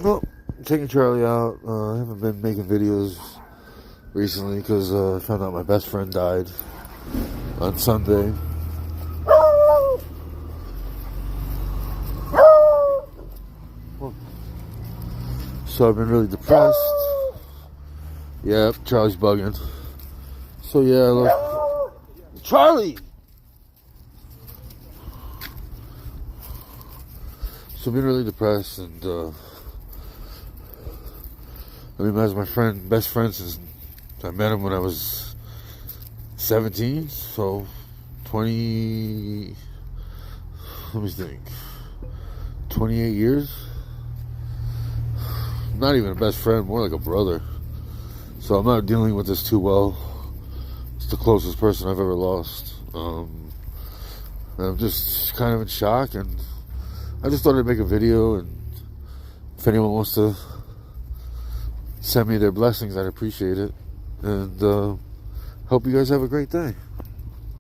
Well, taking Charlie out. I haven't been making videos recently because I found out my best friend died on Sunday. So I've been really depressed. Yep, Charlie's bugging. So yeah, look. Charlie! So I've been really depressed, and as my best friend since I met him when I was 17, so 20, let me think, 28 years? Not even a best friend, more like a brother. So I'm not dealing with this too well. It's the closest person I've ever lost. And I'm just kind of in shock, and I just thought I'd make a video, and if anyone wants to send me their blessings, I'd appreciate it. And hope you guys have a great day.